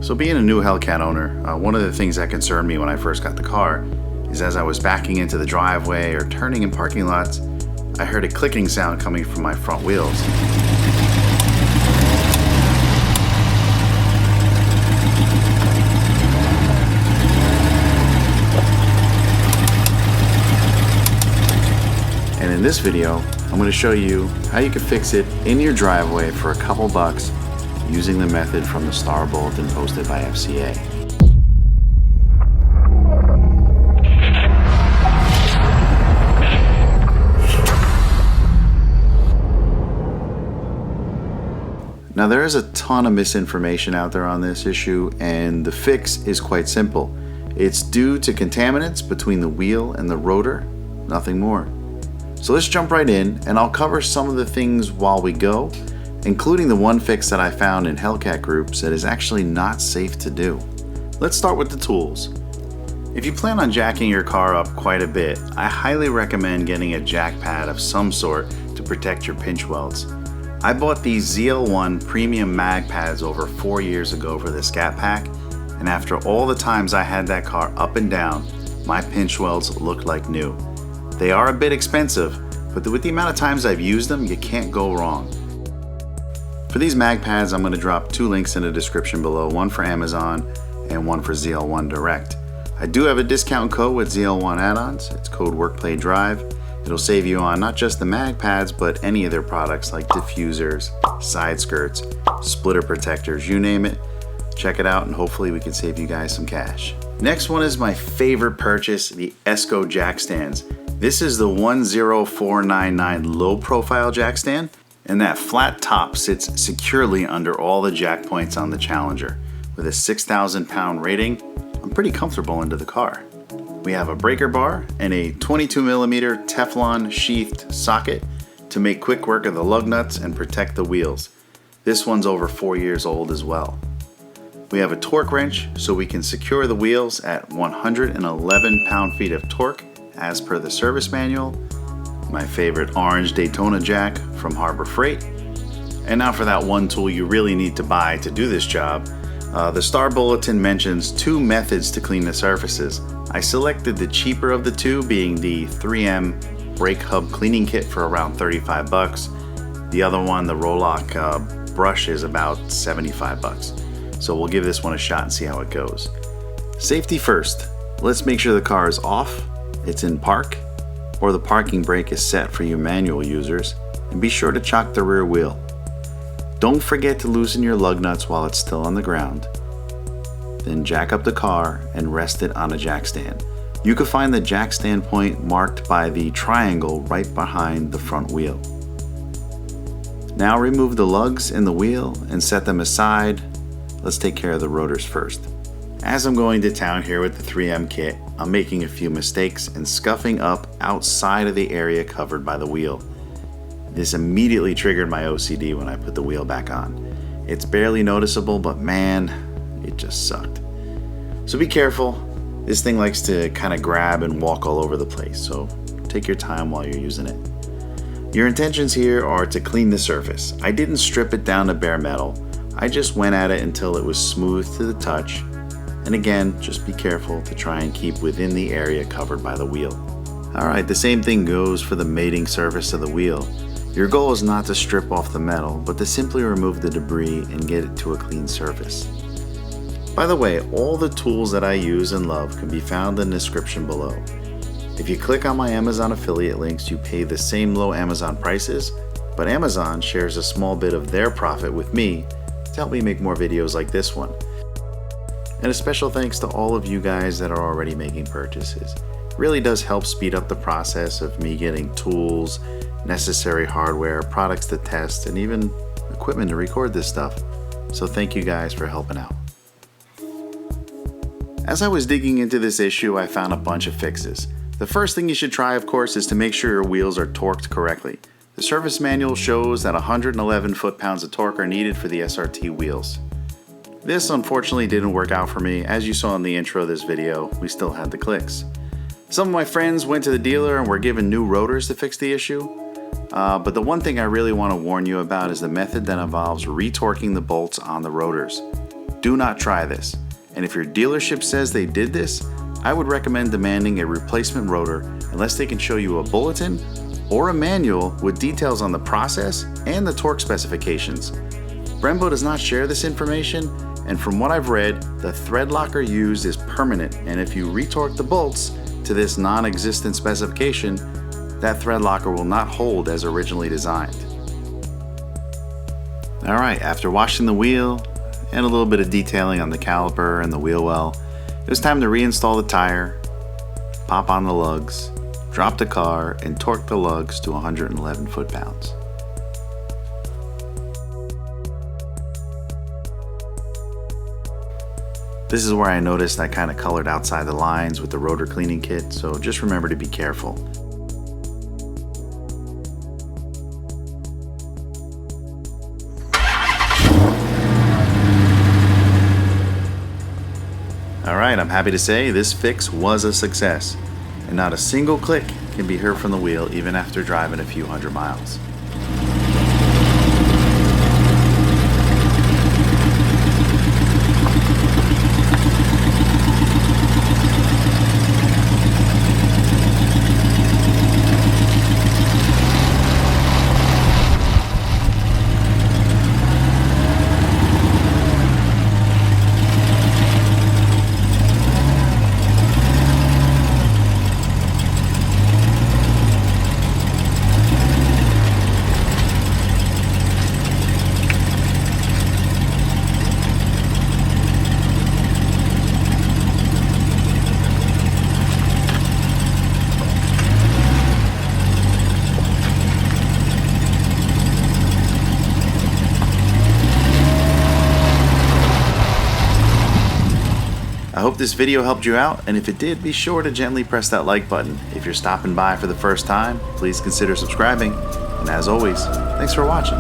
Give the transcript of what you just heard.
So being a new Hellcat owner, one of the things that concerned me when I first got the car is as I was backing into the driveway or turning in parking lots, I heard a clicking sound coming from my front wheels. And in this video, I'm going to show you how you can fix it in your driveway for a couple bucks using the method from the Star Bulletin posted by FCA. Now there is a ton of misinformation out there on this issue, and the fix is quite simple. It's due to contaminants between the wheel and the rotor, nothing more. So let's jump right in, and I'll cover some of the things while we go, including the one fix that I found in Hellcat groups that is actually not safe to do. Let's start with the tools. If you plan on jacking your car up quite a bit, I highly recommend getting a jack pad of some sort to protect your pinch welds. I bought these ZL1 premium mag pads over 4 years ago for the Scat pack, and after all the times I had that car up and down, my pinch welds looked like new. They are a bit expensive, but with the amount of times I've used them, you can't go wrong. For these mag pads, I'm going to drop 2 links in the description below, one for Amazon and one for ZL1 Direct. I do have a discount code with ZL1 add-ons. It's code WorkPlayDrive. It'll save you on not just the mag pads, but any of their products like diffusers, side skirts, splitter protectors, you name it. Check it out and hopefully we can save you guys some cash. Next one is my favorite purchase, the Esco jack stands. This is the 10499 low profile jack stand, and that flat top sits securely under all the jack points on the Challenger. With a 6,000 pound rating, I'm pretty comfortable into the car. We have a breaker bar and a 22mm Teflon sheathed socket to make quick work of the lug nuts and protect the wheels. This one's over 4 years old as well. We have a torque wrench so we can secure the wheels at 111 pound-feet of torque as per the service manual. My favorite orange Daytona jack from Harbor Freight. And now for that one tool you really need to buy to do this job. The Star Bulletin mentions 2 methods to clean the surfaces. I selected the cheaper of the 2, being the 3M brake hub cleaning kit for around 35 bucks. The other one, the Roloc brush, is about 75 bucks. So we'll give this one a shot and see how it goes. Safety first. Let's make sure the car is off, it's in park, or the parking brake is set for you manual users, and be sure to chock the rear wheel. Don't forget to loosen your lug nuts while it's still on the ground. Then jack up the car and rest it on a jack stand. You can find the jack stand point marked by the triangle right behind the front wheel. Now remove the lugs in the wheel and set them aside. Let's take care of the rotors first. As I'm going to town here with the 3M kit, I'm making a few mistakes and scuffing up outside of the area covered by the wheel. This immediately triggered my OCD when I put the wheel back on. It's barely noticeable, but man, it just sucked. So be careful. This thing likes to kind of grab and walk all over the place, so take your time while you're using it. Your intentions here are to clean the surface. I didn't strip it down to bare metal. I just went at it until it was smooth to the touch. And again, just be careful to try and keep within the area covered by the wheel. Alright, the same thing goes for the mating surface of the wheel. Your goal is not to strip off the metal, but to simply remove the debris and get it to a clean surface. By the way, all the tools that I use and love can be found in the description below. If you click on my Amazon affiliate links, you pay the same low Amazon prices, but Amazon shares a small bit of their profit with me to help me make more videos like this one. And a special thanks to all of you guys that are already making purchases. It really does help speed up the process of me getting tools, necessary hardware, products to test, and even equipment to record this stuff. So thank you guys for helping out. As I was digging into this issue, I found a bunch of fixes. The first thing you should try, of course, is to make sure your wheels are torqued correctly. The service manual shows that 111 foot-pounds of torque are needed for the SRT wheels. This unfortunately didn't work out for me. As you saw in the intro of this video, we still had the clicks. Some of my friends went to the dealer and were given new rotors to fix the issue. But the one thing I really want to warn you about is the method that involves retorquing the bolts on the rotors. Do not try this. And if your dealership says they did this, I would recommend demanding a replacement rotor unless they can show you a bulletin or a manual with details on the process and the torque specifications. Brembo does not share this information, and from what I've read, the thread locker used is permanent, and if you retorque the bolts to this non-existent specification, that thread locker will not hold as originally designed. Alright, after washing the wheel and a little bit of detailing on the caliper and the wheel well, it was time to reinstall the tire, pop on the lugs, drop the car, and torque the lugs to 111 foot-pounds. This is where I noticed I kind of colored outside the lines with the rotor cleaning kit, so just remember to be careful. Alright, I'm happy to say this fix was a success, and not a single click can be heard from the wheel even after driving a few hundred miles. I hope this video helped you out, and if it did, be sure to gently press that like button. If you're stopping by for the first time, please consider subscribing, and as always, thanks for watching.